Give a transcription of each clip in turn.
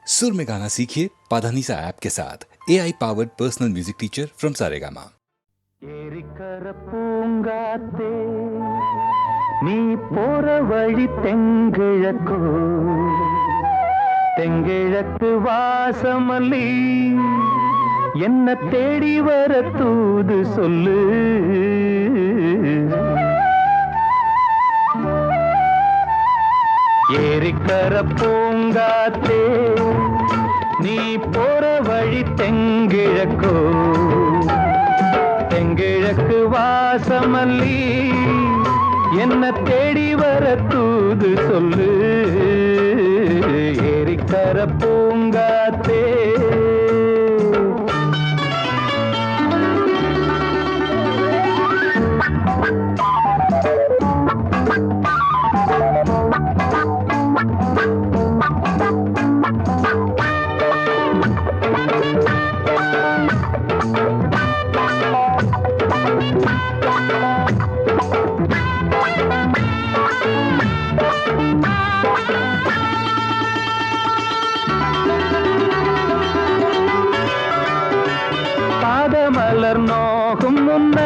सुर में गाना सीखिए पाधानीसा ऐप के साथ AI powered personal music teacher from Saregama. ஏரிக்கர பூங்காத்தே நீ போற வழி தெங்கிழக்கோ தெங்கிழக்கு வாசமல்லி என்ன தேடி வர தூது சொல்லு. ஏரிக்கர பூங்காத்தே நீ போற வழி தெங்கிழக்கோ தெங்கிழக்கு வாசமல்லி என்ன தேடி வர தூது சொல்லு. ஏரிக்கர பூங்காத்தே பாதமலர் நோகும் முன்ன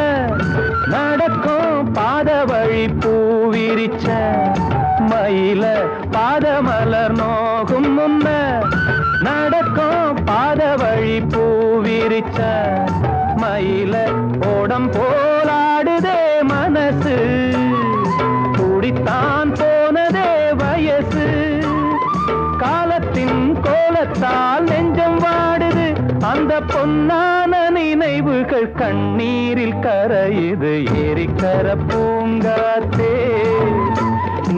நடக்கும் பாத வழி பூவிரிச்ச மயில. பாதமலர் நோகும் முன்ன நடக்கும் பாத வழி பூவிரிச்ச மயில. ஓடம் போலாடுதே மனசு குடித்தான் போனதே வயசு. காலத்தின் கோலத்தால் நெஞ்சம் வாடுது அந்த பொன்னான நினைவுகள் கண்ணீரில் கரையுது. ஏரிக்கர பூங்காத்தே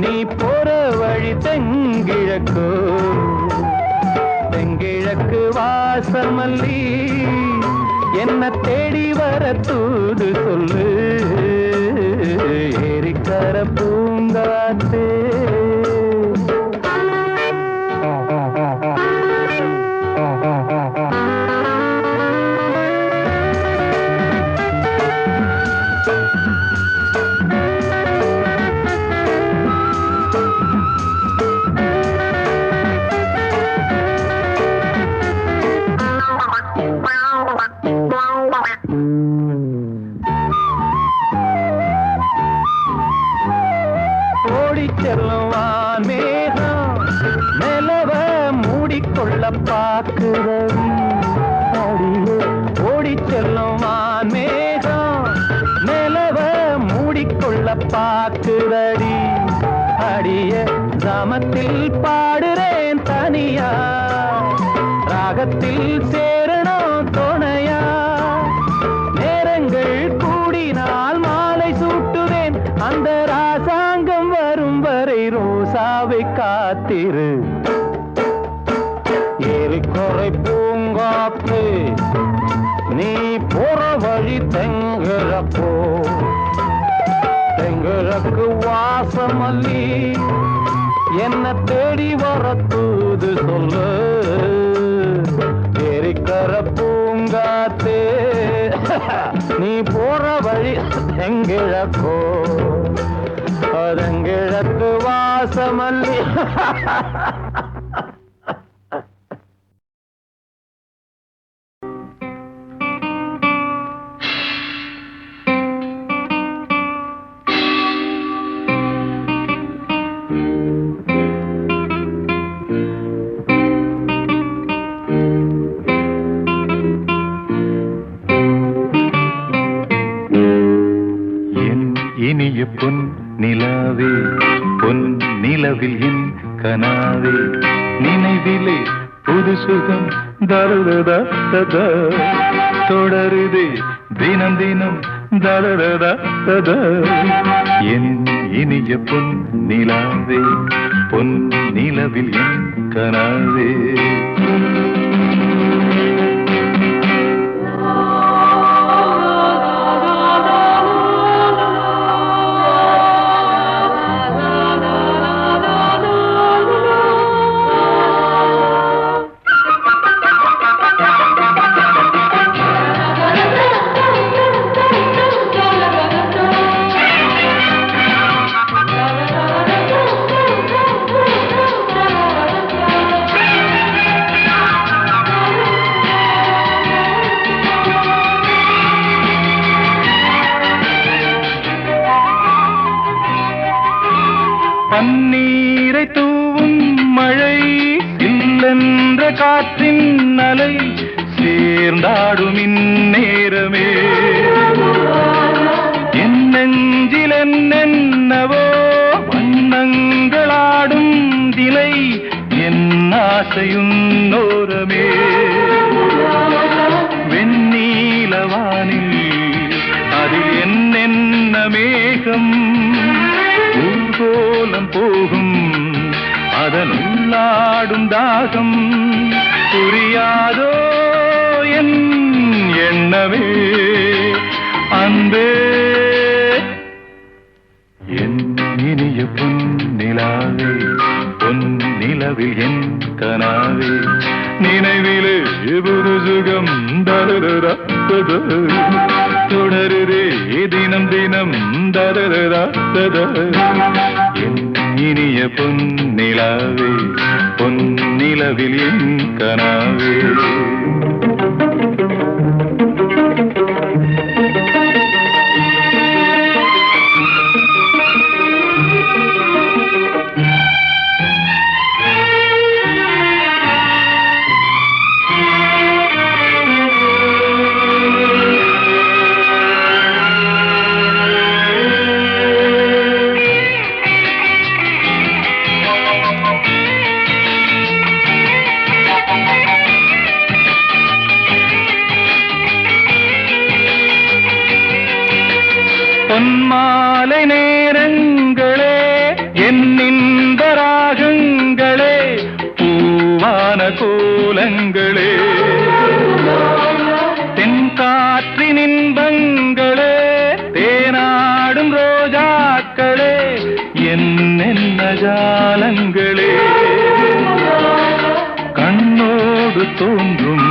நீ போற வழி தெங்கிழக்கு தெங்கிழக்கு வாசமல்லி என்ன தேடி வர தூது சொல்லு. ஏரிக்கர பூங்காத்தே செல்லுவான் மேகம் நிலவ மூடிக்கொள்ள பாக்குறவி அடியே. ஓடி செல்லுவான் மேகம் நிலவ மூடிக்கொள்ள பாக்குறடி அடிய. கிராமத்தில் பாடுறேன் தனியா ராகத்தில் சேரணும் துணையா. நேரங்கள் கூடினால் மாலை சூட்டுவேன் அந்த ராசாங்கம் வரும் வரை ரோசாவை காத்திரு. ஏரிக்கரை பூங்காத்து நீ போற வழி தெங்கிழக்கோ தெங்கிழக்கு வாசமல்லி என்ன தேடி வர தூது சொல்லு. ஏரிக்கர பூங்காத்தே நீ போற வழி தெங்கிழக்கோ தெங்கிழக்கு வாசமல்லி. இனிய பொன் நிலாவே பொன் நிலவில் என் கனாவே நினைவிலே புது சுகம் தருதா தொடருதே தினம் தினம் தருதா. என் இனிய பொன் நிலாவே பொன் நிலவில் என் கனாவே. காற்றின் அலை சேர்ந்தாடும் இந்நேரமே என் நெஞ்சில் என்னென்னவோ வண்ணங்களாடும் திலை என் ஆசையும் நோரமே வெண்ணீலவானில் அதில் என்னென்ன மேகம் ஊர்கோலம் போகும் அதன் உள்ளாடும் தாகம் புரியாதோ என் எண்ணமே அன்பே என் இனிய பொன்னிலாவே பொன்னிலவில் என் கனாவே நினைவிலே புது சுகம் தரரா தொடருதே தினம் தினம் தரரா என் இனிய பொன்னிலாவே பொன்னிலவில் என் கனாவே பொன்மாலை நேரங்களே என்னின்ப ராகங்களே பூவான கோலங்களே தென்காற்றின் இன்பங்களே தேனாடும் ரோஜாக்களே என்னென்ன ஜாலங்களே கண்ணோடு தோன்றும்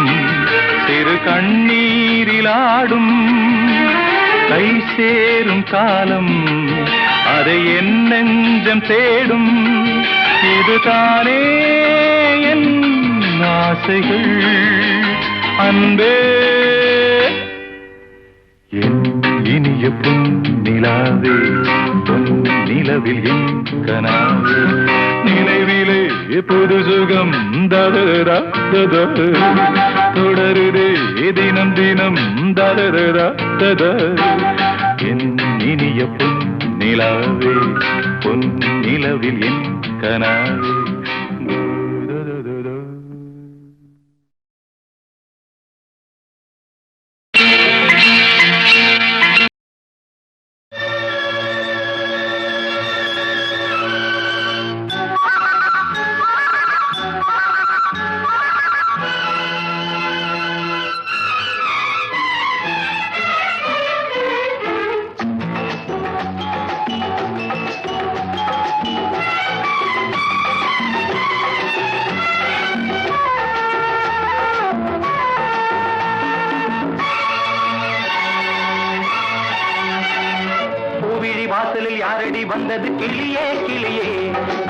சிறு கண்ணீரிலாடும் கை சேரும் காலம் அதை என் நெஞ்சம் தேடும் இதுதானே என் ஆசைகள் அன்பே என் இனிய பொன்னிலாவே பொன்னிலவில் என் கனாவே நினைவிலே புது சுகம் தரரா தொடருதே தினம் தினம் தரரா என் இனிய பொன்னிலாவே பொன்னிலவில் என் கனாவே வாசலில் யாரடி வந்தது கிளியே கிளியே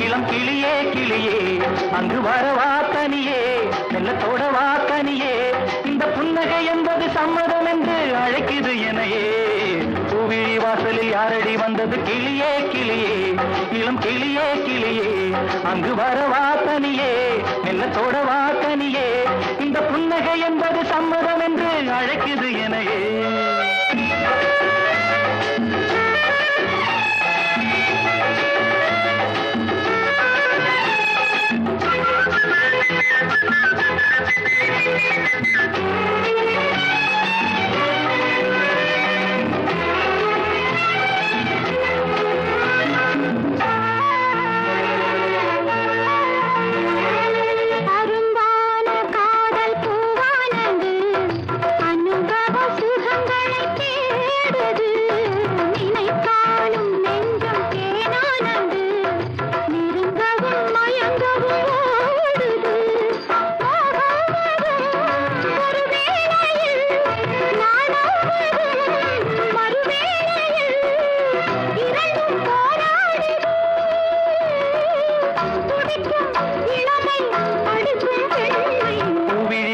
இளம் கிளியே கிளியே அங்கு வரவா தனியே வெள்ளத்தோடவா தனியே இந்த புன்னகை என்பது சம்மதம் என்று அழைக்குது எனையே பூவிழி வாசலில் யாரடி வந்தது கிளியே கிளியே இளம் கிளியே கிளியே அங்கு வரவா தனியே வெள்ளத்தோடவா தனியே இந்த புன்னகை என்பது சம்மதம் என்று அழைக்குது எனையே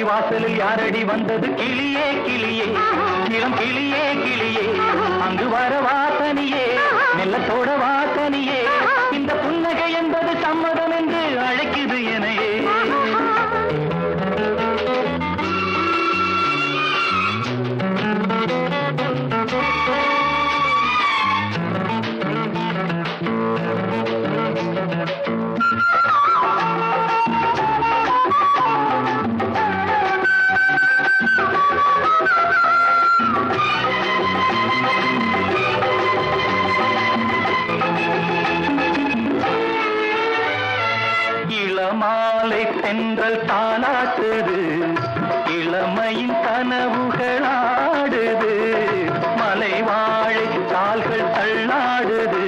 வாசலில் யாரடி வந்தது கிளியே கிளியே இளம் கிளியே கிளியே அங்கு வரவா தனியே மெல்லத்தோட வா தனியே இந்த புன்னகை என்பது சம்மதம் என்று அழைக்குது எனையே தாலாட்டுது இளமையின் கனவுகளாடுது மலை வாழை கால்கள் தள்ளாடுது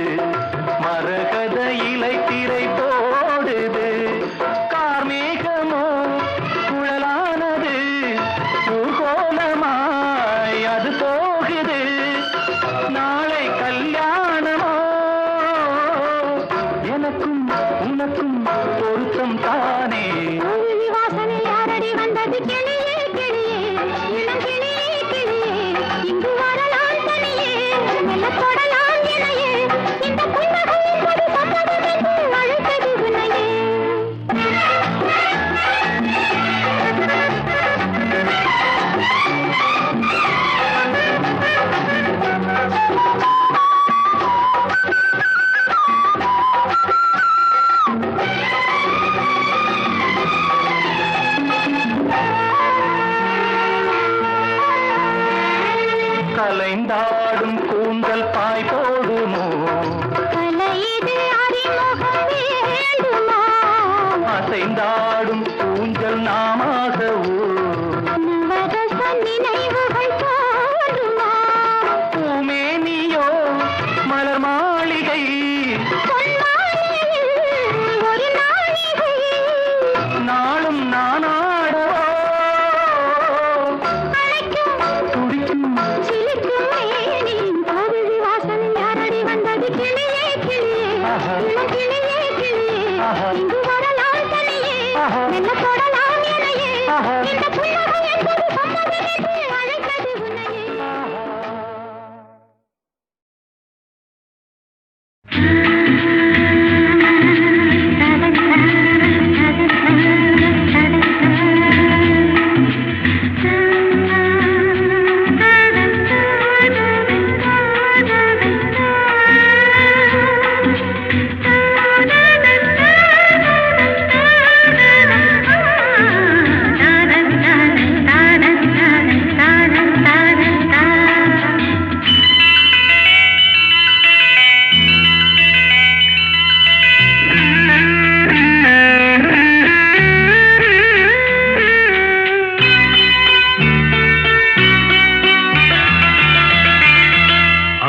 மரகத இலை திரை போடுது கார்மேகமோ குழலானது ஊர்கோலமாய் அது போகுது நாளை கல்யாணமோ எனக்கும் உனக்கும் பொருத்தம் தானே வாசனை யாரடி வந்தது கிளியே கிளியே இளம் கிளியே கிளியே இங்கு வரலாம் தனியே மெல்ல தொடலாம் இணையே இந்த புன்னகையின் ஒரு சம்மதம் என்று அழைத்தது உன்னையே கலைந்தாடும் கூந்தல் பாய் போடுமோ கலையிது அறிமுகம் வேண்டுமா அசைந்தாடும் ஊஞ்சல் நாமாகவோ நவரச நினைவுகள் தோன்றுமா பூமேனியோ மலர் மாளிகை பொன்மாலையில் ஒரு நாளிகை நாளும் நானாடவோ அழைக்கும் துடிக்கும் சிலிர்க்கும் மேனியின் காதலி வாசனை யாரடி வந்தது கிளியே கிளியே ஆஹா. இளம் கிளியே கிளியே ஆஹா. இங்கு வரலாம் தனியே ஆஹா. மெல்ல தொடலாம் இணையே ஆஹா. இந்த புன்னகை என்பது சம்மதம் என்று அழைத்தது உன்னையே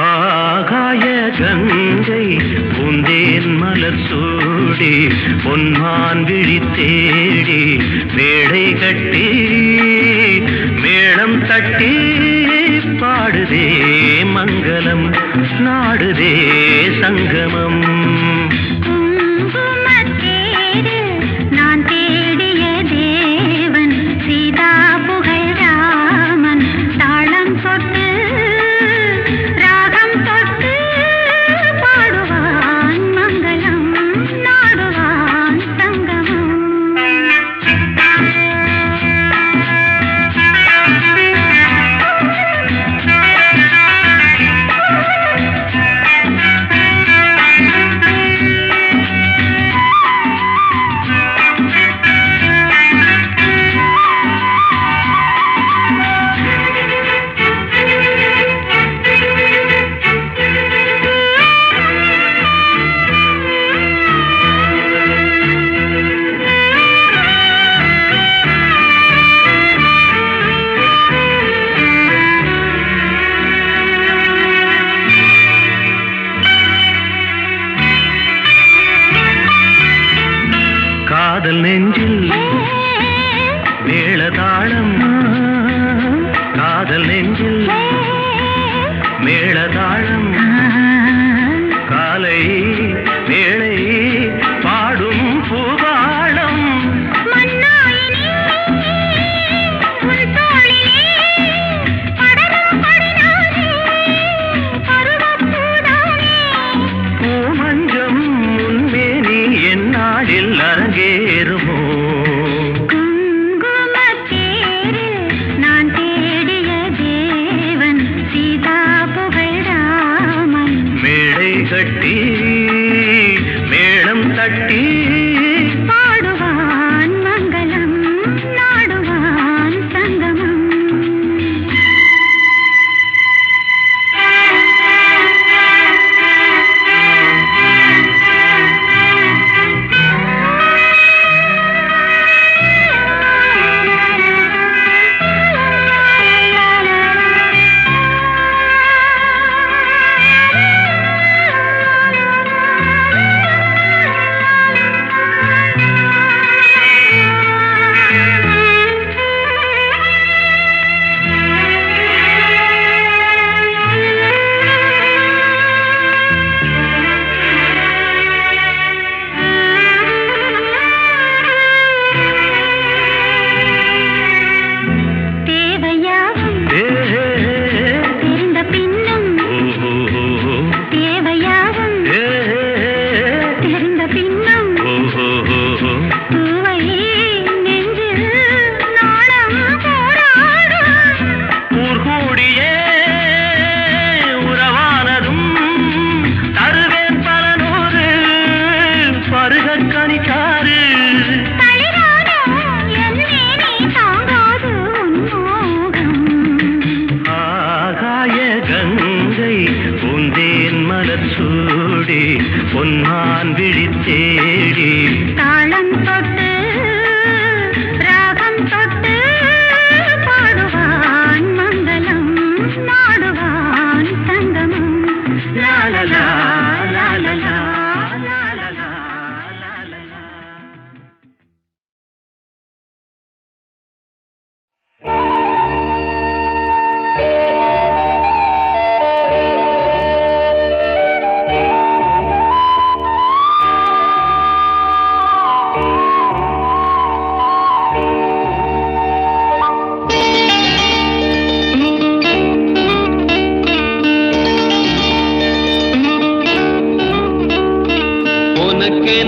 ஆகாய கங்கை பூந்தேன் மலர் சூடி பொன்மான் விழி தேடி மேடை கட்டி மேளம் தட்டி பாடுதே மங்களம் நாடுதே சங்கமம் குங்குமத்தேரு நான் தேடிய தேவன் சீதா புகழ் ராமன் தாளம் தொட்டு ராகம் தொட்டு பாடுவான் மங்களம் நாடுவான் சங்கமம் காதல் நெஞ்சில் மேளதாளம் காதல் நெஞ்சில் மேளதாளம் காலை வேளை பாடும் பூபாளம் பூமஞ்சம் முன்மேனி என்னாளில் அரங்கேறுமோ குங்குமத்தேரு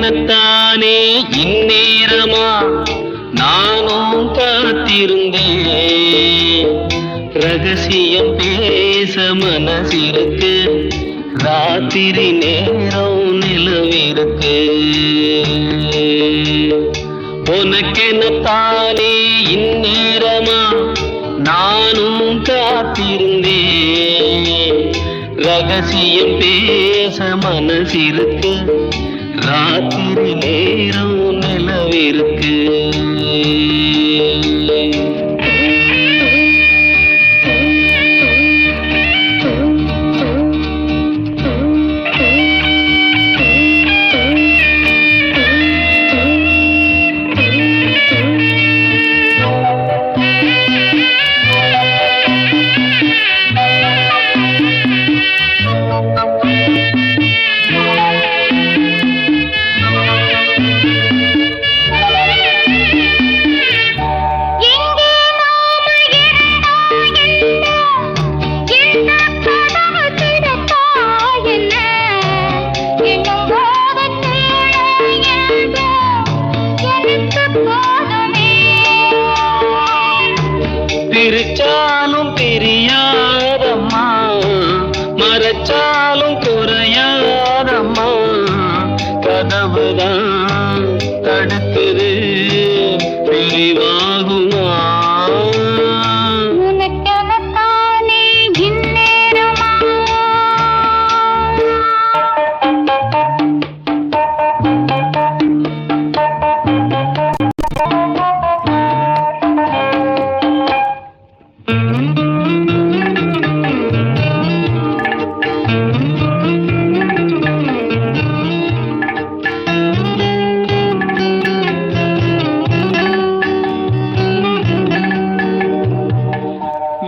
உனக்கெனத்தானே இந்நேரமா நானும் காத்திருந்தேன். ரகசியம் பேச மனசிருக்கு, ராத்திரி நேரம் நிலவிருக்கு. உனக்கெனத்தானே இந்நேரமா நானும் காத்திருந்தேன். ரகசியம் பேச மனசிருக்கு, ராத்திரி நேரம் நிலவிருக்கு. பிரிச்சாலும் பிரியாதம்மா, மறைச்சாலும் குறையாதம்மா. கதவுதான் தடுக்குது, பிரிவாகுமா? உனக்கெனத்தானே இந்நேரமா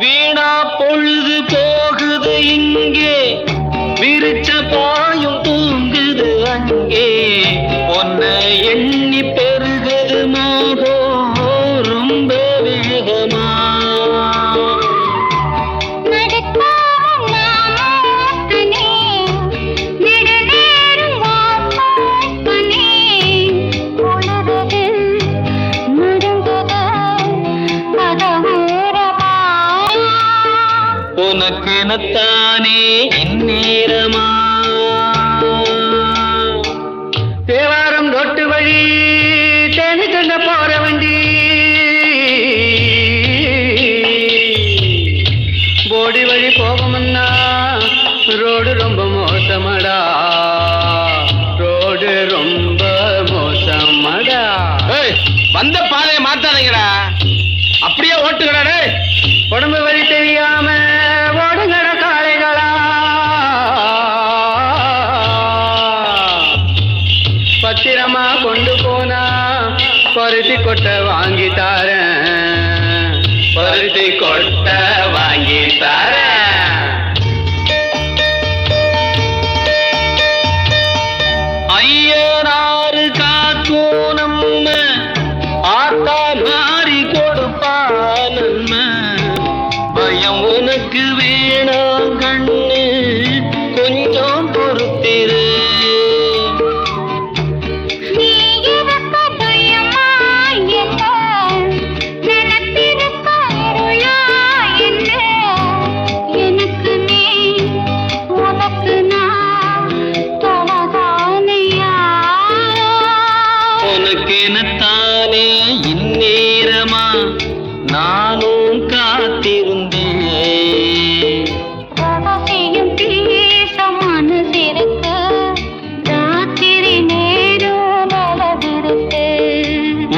வீணா பொழுது போகுது இங்கே, விரிச்ச பாயும் தூங்குது அங்கே. உன்னை எண்ணி பெருகுது மோகம் ரொம்ப வேகமா. நடக்காம நானே நெடுநேரம் வாசப்பனே. உலகது நடுங்குது கதவோரமா. உனக்கெனத்தானே இந்நேரமா. தேவாரம் ரோட்டு வழி தேனிக்கண்ட போற வண்டி, போடி வழி போகமுன்னா ரோடு ரொம்ப மோசமடா, ரோடு ரொம்ப மோசமடா. வந்த பாதையை மாத்தாதீங்கடா, அப்படியே ஓட்டுங்கடா. உடம்பு வழி தெரியாம ஓடுங்கட காளைகளா. பத்திரமா கொண்டு போனா பருத்தி கொட்டை வாங்கி தாரேன், பருத்தி கொட்டை வாங்கி தாரேன். ஐயனாறு காக்கும் நம்ம, ஆத்தா மாறி கொடுப்பா நன்மை. பயம் உனக்கு வேணாம் கண்ணு, கொஞ்சம் பொறுத்திரு. நீ இருக்க பயமா என்ன, நினைப்பிருக்க அருளா என்ன. எனக்கு நீ உனக்கு நான் தொலைதானையா. உனக்கெனத்தானே இந்நேரமா நானும் காத்திருந்தேன். ரகசியம் பேச மனசிருக்கு, ராத்திரி நேரம் நிலவிருக்கு.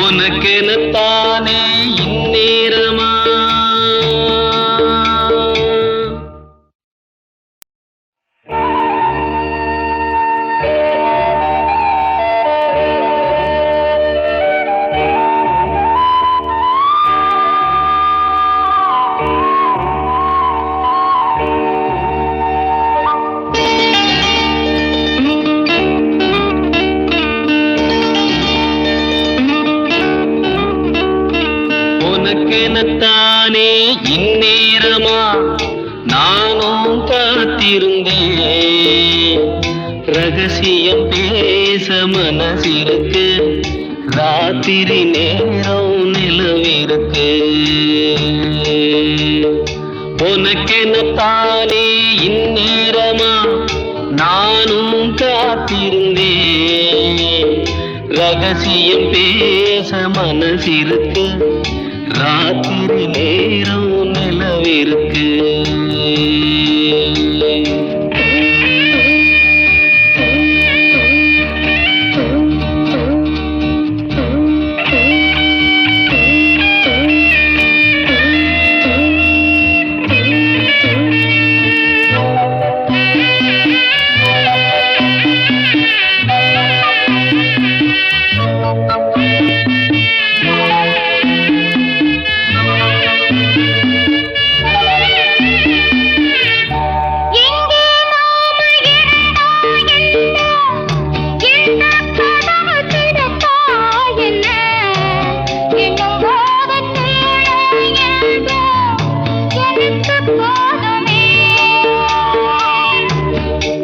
உனக்கெனத்தானே இந்நேரமா. உனக்கெனத்தானே இந்நேரமா நானும் காத்திருந்தேன். ரகசியம் பேச மனசிருக்கு, ராத்திரி நேரம் நிலவிருக்கு. உனக்கென தானே இந்நேரமா நானும் காத்திருந்தேன். ரகசியம் பேச மனசிருக்கு, ராத்திரி நேரம் நிலவிருக்கு.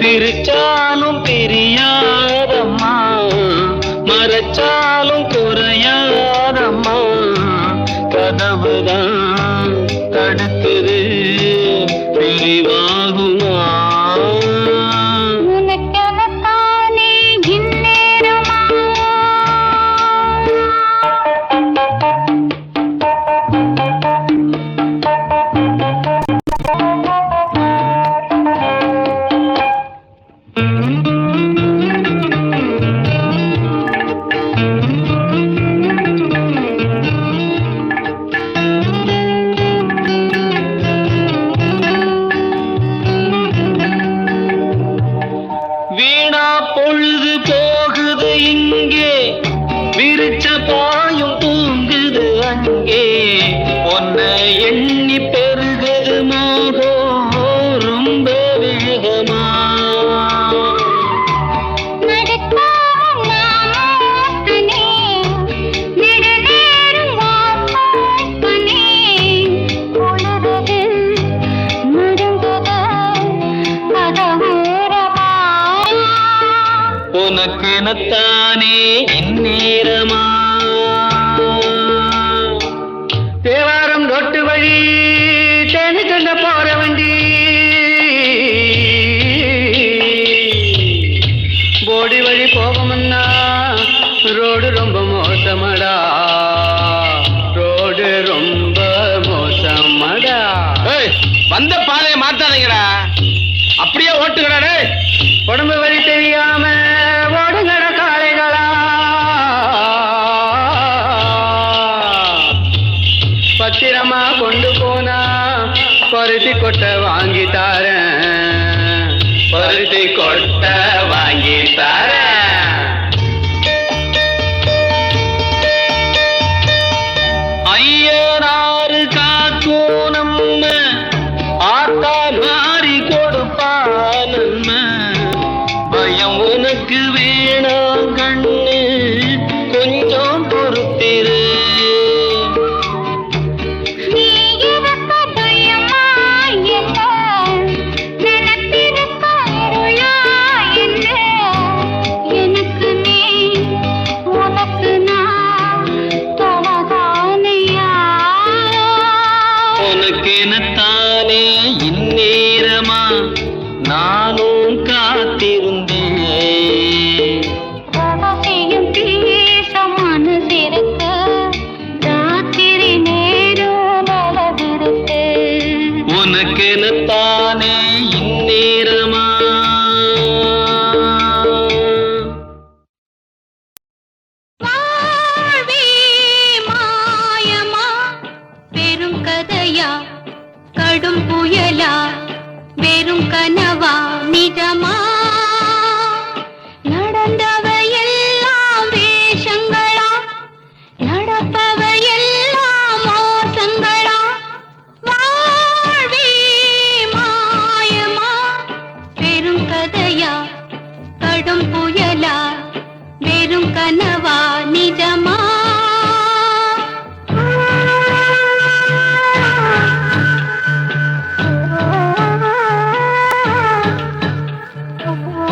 பிரிச்சாலும் பிரியாதம்மா, மறைச்சாலும் குறையாதம்மா. கதவுதான் தடுக்குது, பிரிவாகுமா? உனக்கெனத்தானே இந்நேரமா வீணா பொழுது போகுது இங்கே, விரிச்ச பாயும் தூங்குது அங்கே. உன்னை எண்ணி பெருகுது மோகம் ரொம்ப வேகமா. நடக்காம நாமோத்தனே நெடுநேரம் வாசப்பனே உலகது மருந்தது கதவோரமா. உனக்கெனத்தானே இந்நேரமா. தேவாரம் ரொட்டு வழி தேனி கண்ட போற வண்டி, போடி வழி போகமுன்னா ரோடு ரொம்ப மோசமடா, ரோடு ரொம்ப மோசமடா. வந்த பாதையை மாத்தாதீங்கடா, அப்படியே ஓட்டுங்கடா. உடம்பு வழி தெரியாம ஓடுங்கட காளைகளா, பத்திரமா கொண்டு போனா பருத்தி கொட்டை வாங்கி தாரேன், பருத்தி கொட்டை வாங்கி தாரேன். ஐயனாறு காக்கும் நம்ம, ஆத்தா மாறி கொடுப்பா நன்ம. பயம் உனக்கு வேணாம் கண்ணு, கொஞ்சம் பொறுத்திரு. நீ இருக்க பயமா என்ன, நினைத்திருக்க அருளா என்ன. எனக்கு நீ உனக்கு நான் தொலைதானையா. உனக்கெனத்தானே இந்நேரமா நானும் காத்திருந்தேன். ரகசியம் பேச மனசிருக்கு, ராத்திரி நேரம் நிலவிருக்கு. உனக்கெனத்தானே இந்நேரமா. வாழ்வே மாயமா, பெரும் கதையா, கடும் புயலா, வெறும் கனவா, நிஜமா? நடந்தவையெல்லாம் வேஷங்களா, நடப்பவையெல்லாம் மோசங்களா? வாழ்வே மாயமா, பெரும் கதையா, கடும் புயலா, வெறும் கனவா, நிஜமா? Oh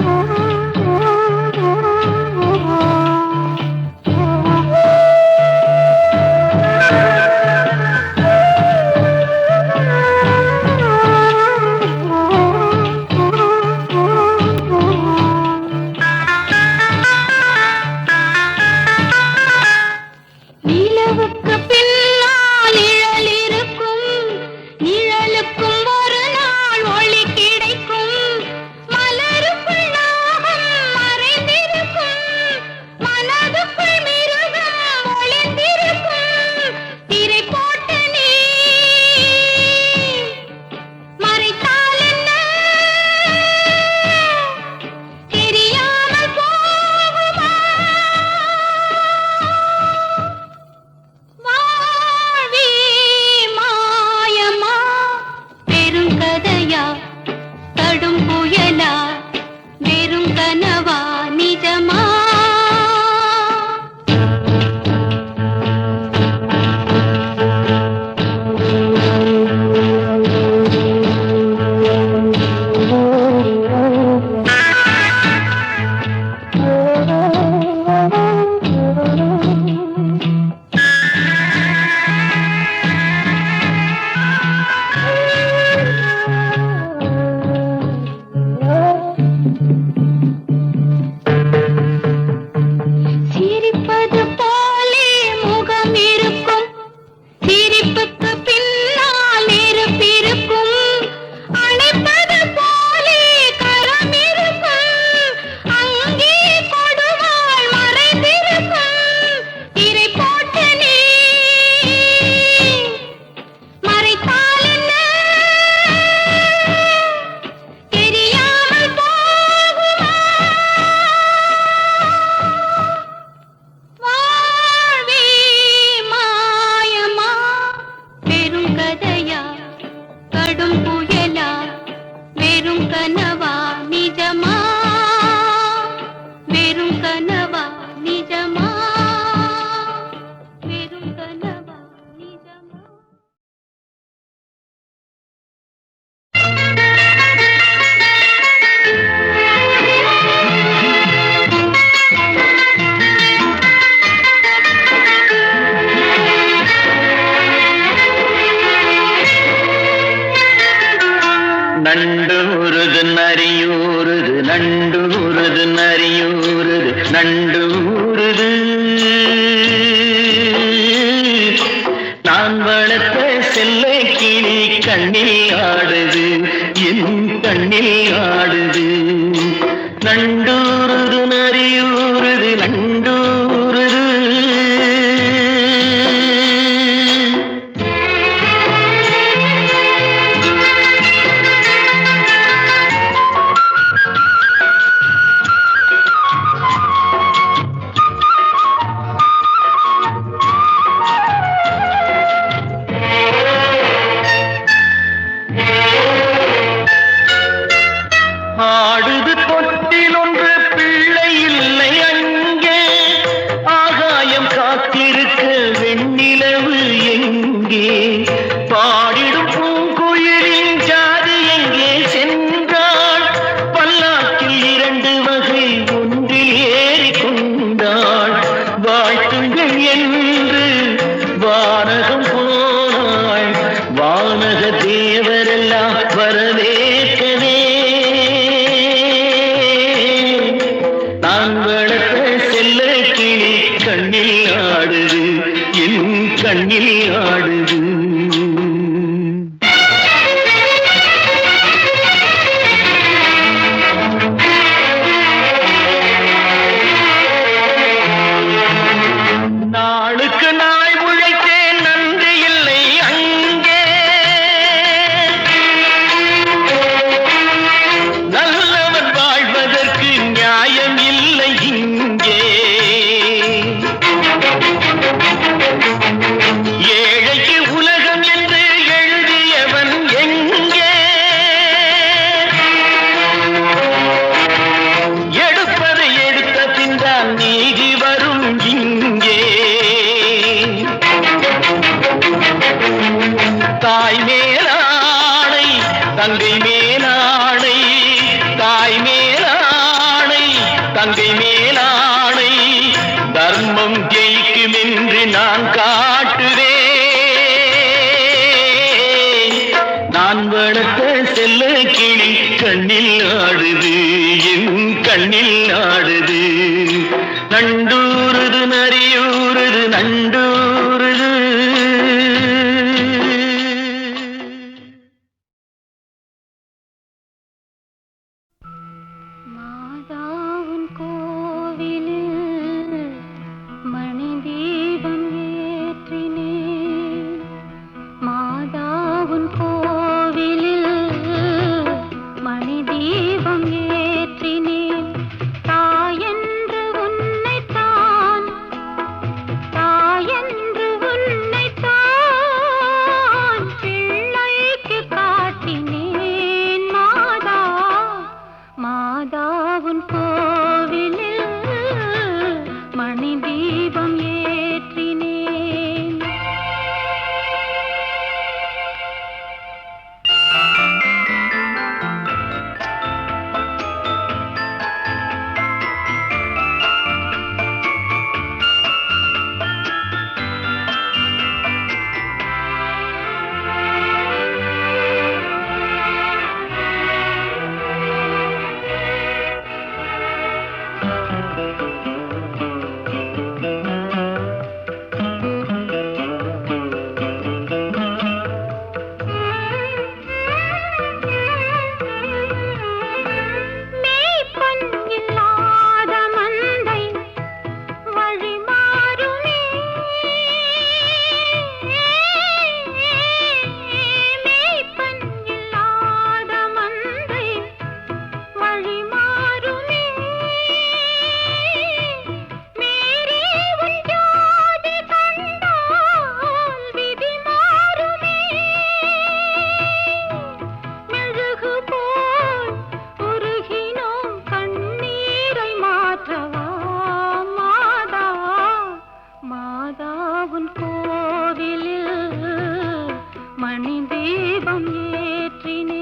நண்டூருது நரியூருது நண்டூருது நரியூருது நண்டூருது நான் வளர்த்த செல்ல கிளி கண்ணில் ஆடுது என் கண்ணில் ஆடுது நண்டூருது நரியூருது நண்டூருது ஆடுது தொட்டில் ஒன்று பிள்ளை இல்லை அங்கே ஆகாயம் காத்திருக்க வெண்ணிலவு எங்கே பாடிடும் பூங்குயிலின் ஜாதி எங்கே சென்றாள் பல்லாக்கில் 2 வகை ஒன்றில் ஏறி கொண்டாள் வாழ்த்துங்கள் என்று வானகம் போனாள் வானக தேவரெல்லாம் வரவேற்கவே நான் வளர்த்த செல்ல கிளி கண்ணில் ஆடுது என் கண்ணில் ஆடுது நாளுக்கு நாள் உழைத்தேன் நன்றி இல்லை அங்கே நல்லவன் வாழ்வதற்கு நியாயம் இல்லை இங்கே ஏழைக்கு உலகம் என்று எழுதியவன் எங்கே எடுப்பதை எடுத்த பின்தான் நீதி வரும் இங்கே தாய் மேலாணை தங்கை மேலாணை தாய் மேலாணை தங்கை மேலாணை தர்மம் ஜெயிக்கும் என்று நான் காட்டுவேன் நான் வளர்த்த செல்ல கிளி கண்ணில் ஆடுது என் கண்ணில் ஆடுது நண்டூருது நரியூருது நண்டூருது மாதாவின் கோவிலில் மணி தீபம் ஏற்றினேன் மாதாவின் கோவிலில் மணி தீபம் ஏற்றினேன் தாயென்று உன்னைத்தான் தாயென்று உன்னைத்தான் பிள்ளைக்கு காட்டினேன் மாதா மாதாவின் கோவிலில் மணி தீபம் ஏற்றினேன் மேய்ப்பன் இல்லாத மந்தை வழி மாறுமே மேய்ப்பன் இல்லாத மந்தை வழி மாறுமே மேரே உன் ஜோதி கண்டால் விதி மாறுமே மெழுகு போல் உருகினோம் கண்ணீரை மாற்றவா மாதா மாதாவின் கோவிலில் மணி தீபம் ஏற்றினேன்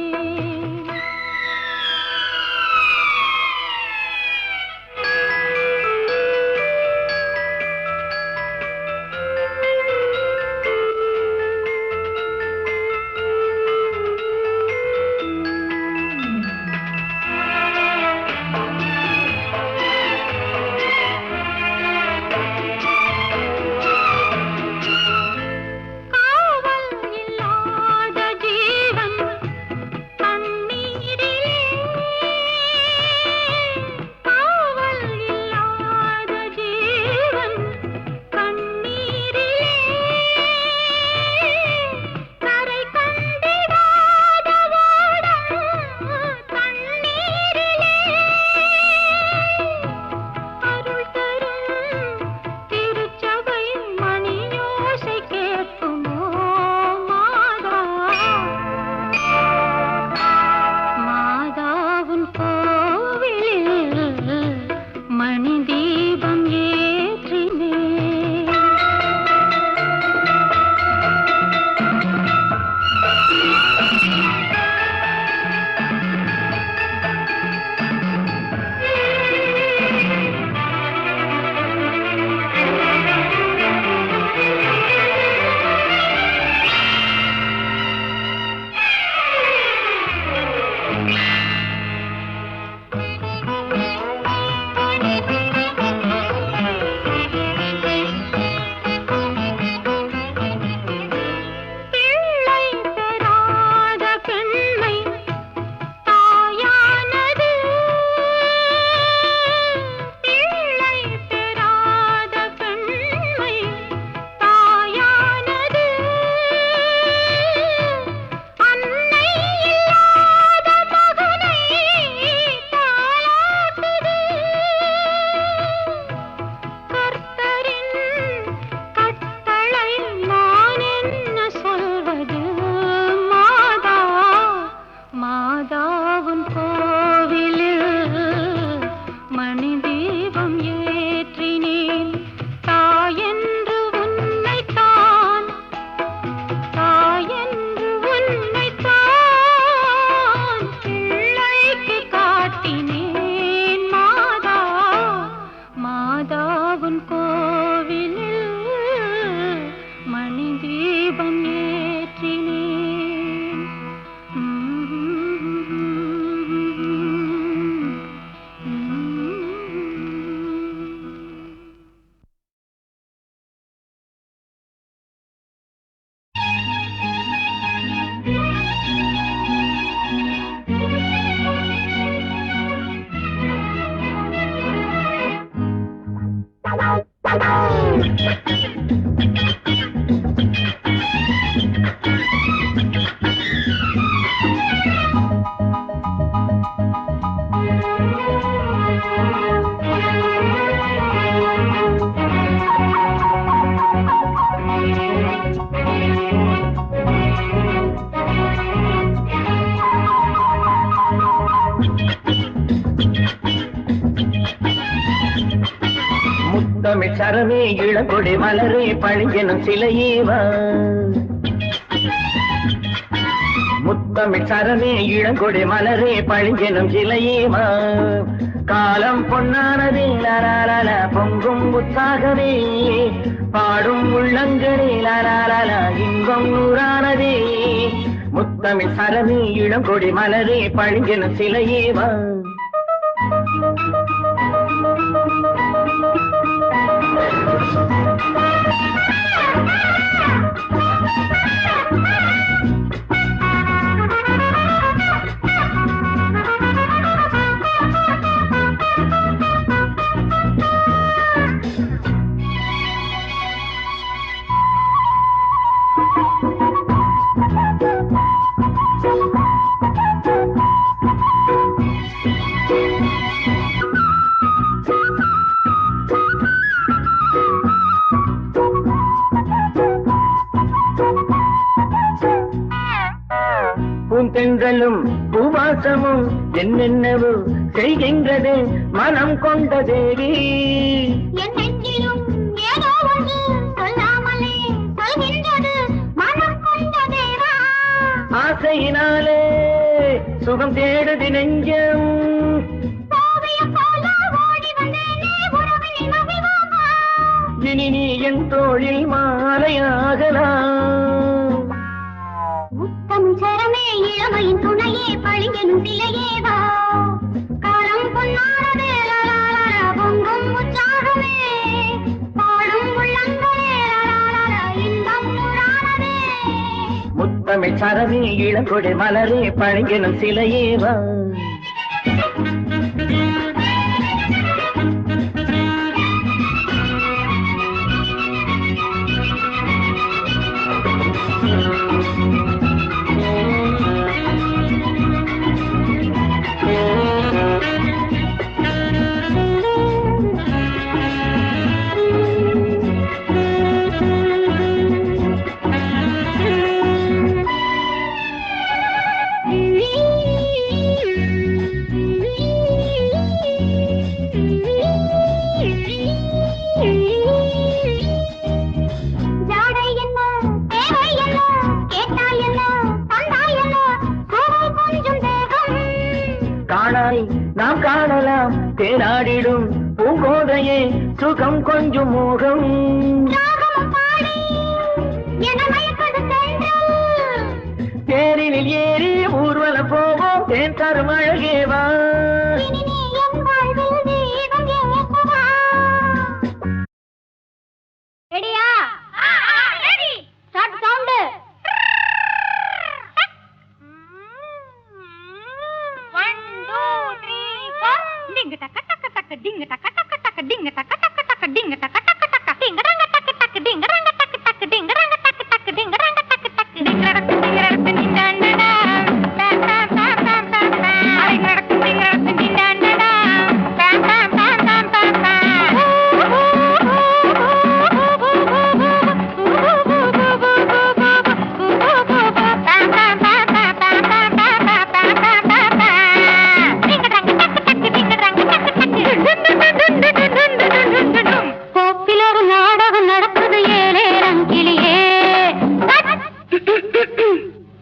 முத்தமிழ் சரமே இளங்கொடி மலரே பழிஞ்செனும் சிலையேவா முத்தமிழ் சரமே இளங்கொடி மலரே பழிஞ்செனும் சிலையேவா காலம் பொன்னானதே லாலால பொங்கும் உற்சாகமே பாடும் உள்ளங்களே லாலால இன்பம் நூறானதே முத்தமிழ் சரமே இளங்கொடி மலரே பழிஞ்செனும் சிலையேவா பூந்தென்றலும் பூவாசமும் என்னென்னவோ செய்கின்றது மனம் கொண்ட தேவி என் நெஞ்சிலும் ஏதோ ஒன்று சொல்லாமலே சொல்கின்றது மனம் கொண்ட தேவா ஆசையினாலே சுகம் தேடுது நெஞ்சம் ஓவியம் போல ஓடி வந்தேனே உறவினில் மகிழ்வாமா இனி நீ என் தோளில் மாலையாகலாம் முத்தமிழ் சரமே இளமையின் துணையே பழிஞ்செனும் சிலையேவா காலம் பொன்னானதே லாலாலா பொங்கும் உற்சாகமே பாடும் உள்ளங்களே லாலாலா இன்பம் நூறானதே முத்தமிழ் சரமே இளங்கொடி மலரே பழிஞ்செனும் சிலையேவா நாம் காணலாம் தேனாடிடும் பூங்கோதையே சுகம் கொஞ்சம் மோகம் தேரினில் ஏறி ஊர்வல போவோம் தேன் தரும் அழகேவா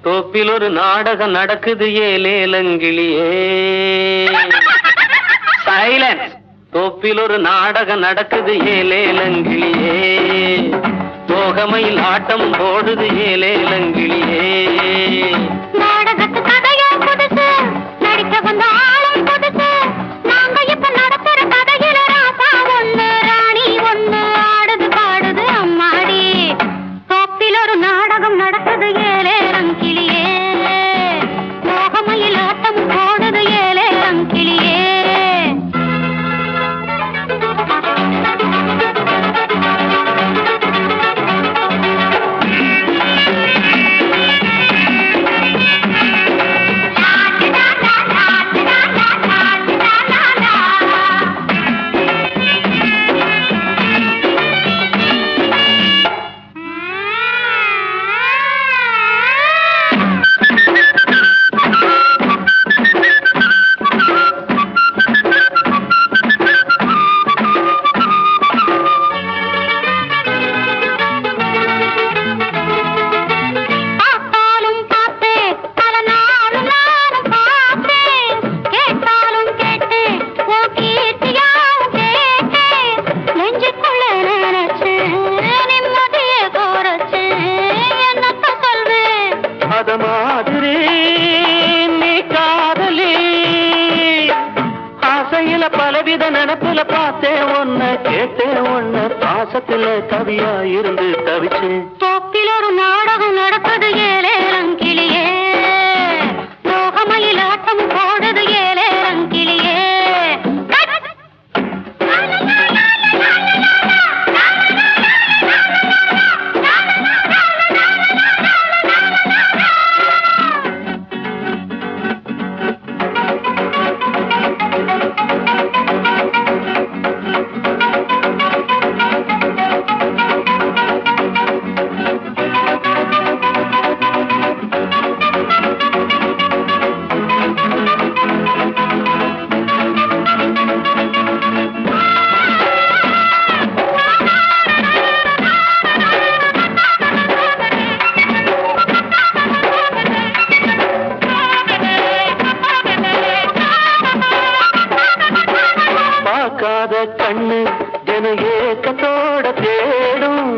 தோப்பில் ஒரு நாடகம் நடக்குது ஏலேலங்கிளியே சைலன்ஸ் தோப்பில் ஒரு நாடகம் நடக்குது ஏலேலங்கிளியே தோகமையில் ஆட்டம் போடுது ஏலேலங்கிளியே நாடகத்து கதையோ புதுசு நடிக்க வந்த ஆளும் புதுசு நாங்க இப்ப நடத்துற கதையில ராசா ஒண்ணு ராணி ஒண்ணு ஆடுது பாடுது அம்மாடி தோப்பில் ஒரு நாடகம் நடக்குது ஏலே ரங்கிளியே மோகமையில் ஆட்டம் போடுது ஏலே ரங்கிளியே பார்த்தேன் ஒன்ன கேட்டேன் ஒன்ன பாசத்துல கவியா இருந்து தவிச்சேன். தோப்பில் ஒரு நாடகம் நடப்பது ஏலேலங்கிளியே, லோகமயில் ஆட்டம் போடுது ஏலேலங்கிளியே. பார்க்காத கண்ணு ஜன ஏக்கத்தோட தேடும்,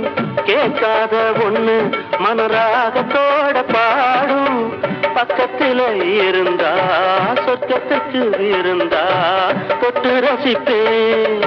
கேட்காத ஒண்ணு மனராகத்தோட பாடும். பக்கத்துல இருந்தா சொர்க்கத்துக்கு இருந்தா தொட்டு ரசிப்பேன்.